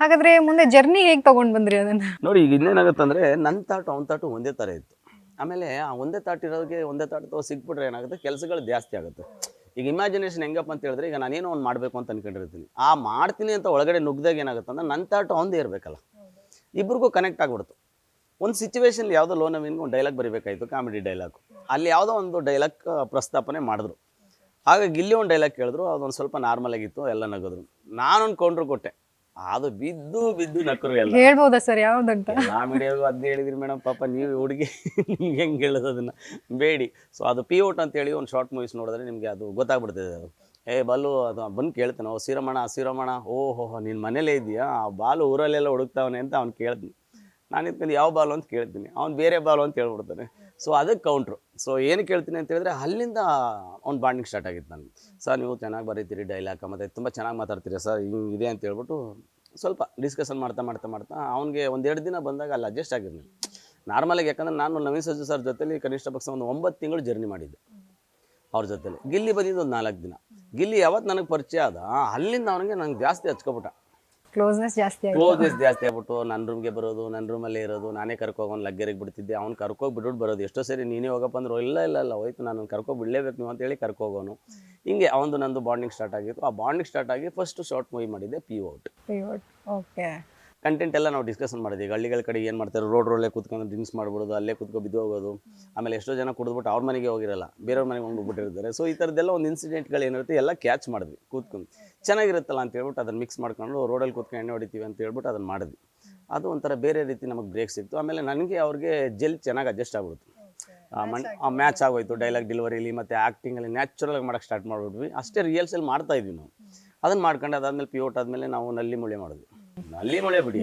ಹಾಗಾದ್ರೆ ಮುಂದೆ ಜರ್ನಿ ಹೇಗೆ ತಗೊಂಡ್ ಬಂದ್ರಿ ಅದನ್ನ? ನೋಡಿ ಈಗ ಇನ್ನೇನಾಗುತ್ತೆ ಅಂದರೆ ನನ್ನ ತಾಟು ಅವ್ನ ತಾಟು ಒಂದೇ ಥರ ಇತ್ತು. ಆಮೇಲೆ ಆ ಒಂದೇ ತಾಟ್ ಇರೋರಿಗೆ ಒಂದೇ ತಾಟು ಸಿಕ್ಬಿಟ್ರೆ ಏನಾಗುತ್ತೆ, ಕೆಲಸಗಳು ಜಾಸ್ತಿ ಆಗುತ್ತೆ. ಈಗ ಇಮ್ಯಾಜಿನೇಷನ್ ಹೆಂಗಪ್ಪ ಅಂತ ಹೇಳಿದ್ರೆ, ಈಗ ನಾನೇನೋ ಒಂದು ಮಾಡಬೇಕು ಅಂತ ಅನ್ಕೊಂಡಿರ್ತೀನಿ, ಆ ಮಾಡ್ತೀನಿ ಅಂತ ಒಳಗಡೆ ನುಗ್ದಾಗ ಏನಾಗುತ್ತೆ ಅಂದ್ರೆ ನನ್ನ ತಾಟು ಅವಂದೇ ಇರಬೇಕಲ್ಲ, ಇಬ್ರಿಗೂ ಕನೆಕ್ಟ್ ಆಗ್ಬಿಡ್ತು. ಒಂದು ಸಿಚುವೇಶನ್ ಯಾವುದೋ ಲೋ ನವೀನ್ಗೆ ಒಂದು ಡೈಲಾಗ್ ಬರೀಬೇಕಾಯಿತು, ಕಾಮಿಡಿ ಡೈಲಾಗು. ಅಲ್ಲಿ ಯಾವುದೋ ಒಂದು ಡೈಲಾಗ್ ಪ್ರಸ್ತಾಪನೆ ಮಾಡಿದ್ರು. ಹಾಗಾಗಿ ಇಲ್ಲಿ ಒಂದು ಡೈಲಾಗ್ ಕೇಳಿದ್ರು, ಅದೊಂದು ಸ್ವಲ್ಪ ನಾರ್ಮಲ್ ಆಗಿತ್ತು, ಎಲ್ಲ ನಗೋದ್ರು. ನಾನೊಂದು ಕೌಂಟ್ರ್ ಕೊಟ್ಟೆ, ಅದು ಬಿದ್ದು ಬಿದ್ದು ನಕ್ಕರು ಎಲ್ಲ. ಹೇಳ್ಬೋದಾ ಸರ್ ಯಾವ್ದಂತ? ಮೀಡಿಯಾಗೂ ಅದನ್ನ ಹೇಳಿದ್ರಿ ಮೇಡಮ್, ಪಾಪ ನೀವು ಹುಡುಗಿ ನಿಮ್ಗೆ ಹೆಂಗೆ ಹೇಳೋದು ಅದನ್ನು ಬೇಡಿ. ಸೊ ಅದು ಪಿ ಔಟ್ ಅಂತೇಳಿ ಒಂದು ಶಾರ್ಟ್ ಮೂವೀಸ್ ನೋಡಿದ್ರೆ ನಿಮಗೆ ಅದು ಗೊತ್ತಾಗ್ಬಿಡ್ತದೆ. ಅದು ಬಾಲು ಅದು ಬಂದು ಕೇಳ್ತಾನೆ, ಓ ಶ್ರೀರಮಣ ಓಹೋ ನಿನ್ನ ಮನೇಲೇ ಇದೆಯಾ, ಆ ಬಾಲು ಊರಲ್ಲೆಲ್ಲ ಹುಡುಕ್ತಾವನೆ ಅಂತ ಅವ್ನು ಕೇಳ್ತೀನಿ. ನಾನು ಇದ್ಕೊಂಡು ಯಾವ ಬಾಲು ಅಂತ ಕೇಳ್ತೀನಿ, ಅವ್ನು ಬೇರೆ ಬಾಲು ಅಂತ ಹೇಳ್ಬಿಡ್ತಾನೆ. ಸೊ ಅದಕ್ಕೆ ಕೌಂಟ್ರು. ಸೊ ಏನು ಕೇಳ್ತೀನಿ ಅಂತ ಹೇಳಿದ್ರೆ ಅಲ್ಲಿಂದ ಅವ್ನು ಬಾಂಡಿಂಗ್ ಸ್ಟಾರ್ಟ್ ಆಗಿತ್ತು ನನಗೆ. ಸರ್ ನೀವು ಚೆನ್ನಾಗಿ ಬರೀತೀರಿ ಡೈಲಾಗ್, ಮತ್ತು ತುಂಬ ಚೆನ್ನಾಗಿ ಮಾತಾಡ್ತೀರಿ ಸರ್, ಹಿಂಗಿದೆ ಅಂತ ಹೇಳ್ಬಿಟ್ಟು ಸ್ವಲ್ಪ ಡಿಸ್ಕಷನ್ ಮಾಡ್ತಾ ಅವ್ನಿಗೆ ಒಂದೆರಡು ದಿನ ಬಂದಾಗ ಅಲ್ಲಿ ಅಡ್ಜಸ್ಟ್ ಆಗಿರಲಿಲ್ಲ ನಾರ್ಮಲಾಗಿ. ಯಾಕಂದರೆ ನಾನು ನವೀನ್ ಸಜ್ಜು ಸರ್ ಜೊತೆಲಿ ಕನಿಷ್ಠ ಪಕ್ಷ ಒಂದು 9 ತಿಂಗಳು ಜರ್ನಿ ಮಾಡಿದ್ದೆ ಅವ್ರ ಜೊತೆಲಿ. ಗಿಲ್ಲಿ ಬಂದಿದ್ದು ಒಂದು 4 ದಿನ. ಗಿಲ್ಲಿ ಯಾವತ್ತು ನನಗೆ ಪರಿಚಯ ಆದ, ಅಲ್ಲಿಂದ ಅವನಿಗೆ ನಂಗೆ ಜಾಸ್ತಿ ಹಚ್ಕೊಬಿಟ್ಟ, ಕ್ಲೋಸ್ನೆಸ್ ಜಾಸ್ತಿ ಆಗ್ಬಿಟ್ಟು ನನ್ನ ರೂಮ್ಗೆ ಬರೋದು, ನನ್ನ ರೂಮಲ್ಲೇ ಇರೋದು, ನಾನೇ ಕರ್ಕೋಗಿ ಲಗ್ಗೆರಿಗೆ ಬಿಡ್ತಿದ್ದೆ, ಅವ್ನು ಕರ್ಕೋಗಿ ಬಿಟ್ಬಿಟ್ಟು ಬರೋದು. ಎಷ್ಟೋ ಸರಿ ನೀನೇ ಹೋಗಪ್ಪ ಅಂದ್ರೆ ಇಲ್ಲ ಹೋಯ್ತು ನಾನು ಕರ್ಕೊ ಬಿಡಲೇಬೇಕು ನೀವು ಅಂತೇಳಿ ಕರ್ಕೋಗೋನು. ಹಿಂಗೆ ಅವನು ನಂದು ಬಾಂಡಿಂಗ್ ಸ್ಟಾರ್ಟ್ ಆಗಿತ್ತು. ಆ ಬಾಂಡಿಂಗ್ ಸ್ಟಾರ್ಟ್ ಆಗಿ ಫಸ್ಟ್ ಶಾರ್ಟ್ ಮೂವಿ ಮಾಡಿದ್ದೆ ಪಿ ಔಟ್. ಓಕೆ. ಕಂಟೆಂಟ್ ಎಲ್ಲ ನಾವು ಡಿಸ್ಕಷನ್ ಮಾಡಿದ್ವಿ. ಈಗ ಹಳ್ಳಿಗಳ ಕಡೆ ಏನು ಮಾಡ್ತಾರೆ, ರೋಡಲ್ಲೇ ಕೂತ್ಕೊಂಡು ಡ್ರಿಂಕ್ಸ್ ಮಾಡ್ಬಿಡೋದು, ಅಲ್ಲೇ ಕೂತ್ಕೊಂಡು ಬಿದ್ದು ಹೋಗೋದು. ಆಮೇಲೆ ಎಷ್ಟೋ ಜನ ಕುಡಿದ್ಬಿಟ್ಟು ಅವ್ರ ಮನೆಗೆ ಹೋಗಿರಲ್ಲ, ಬೇರೆಯವ್ರ ಮನೆಗೆ ಹೋಗ್ಬಿಟ್ಟಿರ್ತಾರೆ. ಸೊ ಈ ಥರದ್ದೆಲ್ಲ ಒಂದು ಇನ್ಸಿಡೆಂಟ್ಗಳು ಏನಿರುತ್ತೆ ಎಲ್ಲ ಕ್ಯಾಚ್ ಮಾಡಿದ್ವಿ ಕೂತ್ಕೊಂಡು. ಚೆನ್ನಾಗಿರುತ್ತಲ್ಲ ಅಂತ ಹೇಳ್ಬಿಟ್ಟು ಅದನ್ನು ಮಿಕ್ಸ್ ಮಾಡ್ಕೊಂಡು ರೋಡಲ್ಲಿ ಕೂತ್ಕೊಂಡು ಎಣ್ಣೆ ಹೊಡಿತೀವಿ ಅಂತ ಹೇಳ್ಬಿಟ್ಟು ಅದನ್ನು ಮಾಡಿದ್ವಿ. ಅದು ಒಂಥರ ಬೇರೆ ರೀತಿ ನಮಗೆ ಬ್ರೇಕ್ ಸಿಕ್ತು. ಆಮೇಲೆ ನನಗೆ ಅವ್ರಿಗೆ ಜೆಲ್ ಚೆನ್ನಾಗಿ ಅಡ್ಜಸ್ಟ್ ಆಗ್ಬಿಡ್ತು, ಮ್ಯಾಚ್ ಆಗೋಯ್ತು. ಡೈಲಾಗ್ ಡೆಲಿವರಿಲಿ ಮತ್ತು ಆ್ಯಕ್ಟಿಂಗಲ್ಲಿ ನ್ಯಾಚುರಲಾಗಿ ಮಾಡೋಕ್ಕೆ ಸ್ಟಾರ್ಟ್ ಮಾಡಿಬಿಟ್ವಿ. ಅಷ್ಟೇ ರಿಯಲ್ಸಲ್ಲಿ ಮಾಡ್ತಾಯಿದ್ವಿ ನಾವು. ಅದನ್ನು ಮಾಡ್ಕೊಂಡು ಅದಾದಮೇಲೆ ಪಿ ಔಟ್ ಆದಮೇಲೆ ನಾವು ನಲ್ಲಿ ಮುಳೆ ಮಾಡಿದ್ವಿ.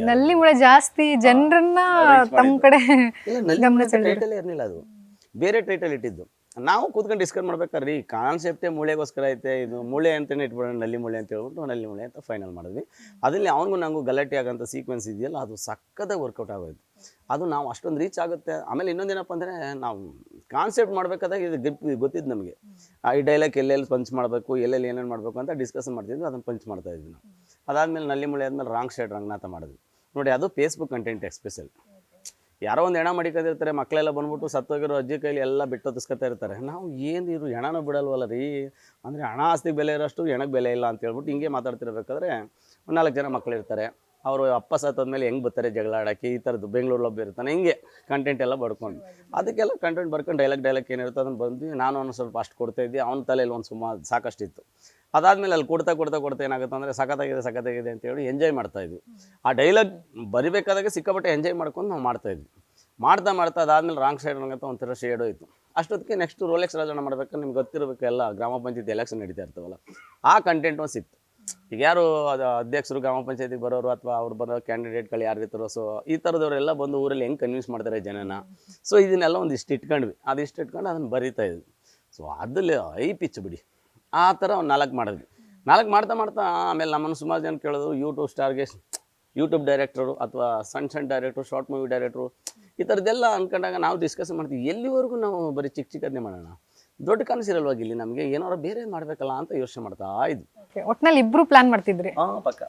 ನಲ್ಲಿ ಮುಳೆ ಜಾಸ್ತಿ ಜನರನ್ನ ತಮ್ಮ ಕಡೆ ಟೈಟಲ್ ಇರಲಿಲ್ಲ, ಅದು ಬೇರೆ ಟೈಟಲ್ ಇಟ್ಟಿದ್ದು. ನಾವು ಕೂತ್ಕೊಂಡು ಡಿಸ್ಕಸ್ ಮಾಡ್ಬೇಕಾದ್ರೆ ಈ ಕಾನ್ಸೆಪ್ಟೇ ಮೂಳೆಗೋಸ್ಕರ ಐತೆ, ಇದು ಮೂಳೆ ಅಂತಲೇ ಇಟ್ಬಿಡೋಣ, ನಲ್ಲಿ ಮುಳೆ ಅಂತ ಹೇಳ್ಬಿಟ್ಟು ನಲ್ಲಿ ಮುಳೆ ಅಂತ ಫೈನಲ್ ಮಾಡಿದ್ವಿ. ಅದರಲ್ಲಿ ಅವನಿಗೂ ನನಗೂ ಗಲಾಟೆ ಆಗೋಂಥ ಸೀಕ್ವೆನ್ಸ್ ಇದೆಯಲ್ಲ, ಅದು ಸಕ್ಕತ್ತಾಗಿ ವರ್ಕೌಟ್ ಆಗೋಯ್ತು. ಅದು ನಾವು ಅಷ್ಟೊಂದು ರೀಚ್ ಆಗುತ್ತೆ. ಆಮೇಲೆ ಇನ್ನೊಂದೇನಪ್ಪ ಅಂದರೆ, ನಾವು ಕಾನ್ಸೆಪ್ಟ್ ಮಾಡಬೇಕಾದಾಗ ಇದು ಗೊತ್ತಿದ್ದು ನಮಗೆ, ಈ ಡೈಲಾಗ್ ಎಲ್ಲೆಲ್ಲಿ ಪಂಚ್ ಮಾಡಬೇಕು, ಎಲ್ಲೆಲ್ಲಿ ಏನೇನು ಮಾಡಬೇಕು ಅಂತ ಡಿಸ್ಕಷನ್ ಮಾಡ್ತಿದ್ವಿ. ಅದನ್ನು ಪಂಚ್ ಮಾಡ್ತಾಯಿದ್ವಿ ನಾವು. ಅದಾದಮೇಲೆ ನಲ್ಲಿ ಮುಳೆ ಆದಮೇಲೆ ರಾಂಗ್ ಸೈಡ್ ರಂಗನಾಥ ಮಾಡಿದ್ವಿ. ನೋಡಿ, ಅದು ಫೇಸ್ಬುಕ್ ಕಂಟೆಂಟ್ ಎಕ್ಸ್ಪೆಷಲ್. ಯಾರೋ ಒಂದು ಹೆಣ ಮಡಿಕೋದಿರ್ತಾರೆ, ಮಕ್ಕಳೆಲ್ಲ ಬಂದ್ಬಿಟ್ಟು ಸತ್ತೋಗಿರೋ ಅಜ್ಜಿ ಕೈಲಿ ಎಲ್ಲ ಬಿಟ್ಟೊತ್ತಿಸ್ಕೊತಾ ಇರ್ತಾರೆ. ನಾವು ಏನು ಇರು ಹೆಣನೂ ಬಿಡಲ್ವಲ್ಲ ರೀ, ಅಂದರೆ ಹಣ ಆಸ್ತಿಗೆ ಬೆಲೆ ಇರೋಷ್ಟು ಹೆಣಕ್ಕೆ ಬೆಲೆ ಇಲ್ಲ ಅಂತ ಹೇಳ್ಬಿಟ್ಟು ಹಿಂಗೆ ಮಾತಾಡ್ತಿರ್ಬೇಕಾದ್ರೆ 4 ಜನ ಮಕ್ಕಳಿರ್ತಾರೆ. ಅವರು ಅಪ್ಪ ಸತ್ತೋದ್ಮೇಲೆ ಹೆಂಗೆ ಬರ್ತಾರೆ ಜಗಳ ಆಡೋಕ್ಕೆ, ಈ ಥರದ್ದು ಬೆಂಗಳೂರಲ್ಲಿ ಒಬ್ಬ ಇರ್ತಾನೆ. ಹಿಂಗೆ ಕಂಟೆಂಟ್ ಎಲ್ಲ ಬರ್ಕೊಂಡು ಅದಕ್ಕೆಲ್ಲ ಕಂಟೆಂಟ್ ಬರ್ಕೊಂಡು ಡೈಲಾಗ್ ಏನಿರುತ್ತೆ ಅದನ್ನು ಬಂದ್ವಿ. ನಾನು ಒಂದು ಸ್ವಲ್ಪ ಅಷ್ಟು ಕೊಡ್ತಾಯಿದ್ದೆ, ಅವನ ತಲೆಯಲ್ಲಿ ಒಂದು ಸಾಕಷ್ಟಿತ್ತು. ಅದಾದಮೇಲೆ ಅಲ್ಲಿ ಕೊಡ್ತಾ ಏನಾಗುತ್ತೆ ಅಂದರೆ ಸಖತ್ತಾಗಿದೆ ಅಂತೇಳಿ ಎಂಜಾಯ್ ಮಾಡ್ತಾಯಿದ್ವಿ. ಆ ಡೈಲಾಗ್ ಬರಿಬೇಕಾದಾಗ ಸಿಕ್ಕಾಪಟ್ಟೆ ಎಂಜಾಯ್ ಮಾಡ್ಕೊಂಡು ನಾವು ಮಾಡ್ತಾಯಿದ್ವಿ. ಮಾಡ್ತಾ ಅದಾದಮೇಲೆ ರಾಂಗ್ ಸೈಡ್ ಅಂತ ಒಂಥರ ಶೇಡ್ ಹೋಯಿತು. ಅಷ್ಟೊತ್ತಿಗೆ ನೆಕ್ಸ್ಟ್ ರೋಲೆಕ್ಸ್ ರಾಜಣ್ಣ ಮಾಡ್ಬೇಕಾದ್ರೆ ನಿಮ್ಗೆ ಗೊತ್ತಿರಬೇಕು, ಎಲ್ಲ ಗ್ರಾಮ ಪಂಚಾಯತಿ ಎಲೆಕ್ಷನ್ ನಡೀತಾ ಇರ್ತಾವಲ್ಲ, ಆ ಕಂಟೆಂಟ್ ಒಂದು ಸಿಕ್ತು. ಈಗ ಯಾರು ಅದು ಅಧ್ಯಕ್ಷರು ಗ್ರಾಮ ಪಂಚಾಯತಿಗೆ ಬರೋರು ಅಥವಾ ಅವ್ರು ಬರೋ ಕ್ಯಾಂಡಿಡೇಟ್ಗಳು ಯಾರು ಇರ್ತಾರೋ, ಸೊ ಈ ಥರದವರೆಲ್ಲ ಬಂದು ಊರಲ್ಲಿ ಹೆಂಗೆ ಕನ್ವಿನ್ಸ್ ಮಾಡ್ತಾರೆ ಜನನ. ಸೊ ಇದನ್ನೆಲ್ಲ ಒಂದಿಷ್ಟು ಇಟ್ಕೊಂಡ್ವಿ. ಇಟ್ಕೊಂಡು ಅದನ್ನು ಬರೀತಾ ಇದ್ವಿ. ಸೊ ಅದಲ್ಲಿ ಪಿಚ್ ಬಿಡಿ ಆ ಥರ ಒಂದು 4 ಮಾಡಿದ್ವಿ. 4 ಮಾಡ್ತಾ ಆಮೇಲೆ ನಮ್ಮನ್ನು ಸುಮಾರು ಜನ ಕೇಳೋದು, ಯೂಟ್ಯೂಬ್ ಡೈರೆಕ್ಟರು ಅಥವಾ ಸಣ್ಣ ಡೈರೆಕ್ಟ್ರು, ಶಾರ್ಟ್ ಮೂವಿ ಡೈರೆಕ್ಟ್ರು, ಈ ಥರದ್ದೆಲ್ಲ ಅಂದ್ಕೊಂಡಾಗ ನಾವು ಡಿಸ್ಕಸ್ ಮಾಡ್ತೀವಿ, ಎಲ್ಲಿವರೆಗೂ ನಾವು ಬರೀ ಚಿಕ್ಕದನ್ನೇ ಮಾಡೋಣ, ದೊಡ್ಡ ಕನಸಿರಲ್ವಾಗ ಇಲ್ಲಿ ನಮಗೆ ಏನಾದ್ರು ಬೇರೆ ಮಾಡಬೇಕಲ್ಲ ಅಂತ ಯೋಚನೆ ಮಾಡ್ತಾ ಇದ್ವಿ. ಒಟ್ಟಿನಲ್ಲಿ ಇಬ್ಬರು ಪ್ಲಾನ್ ಮಾಡ್ತಿದ್ರಿ? ಪಕ್ಕ.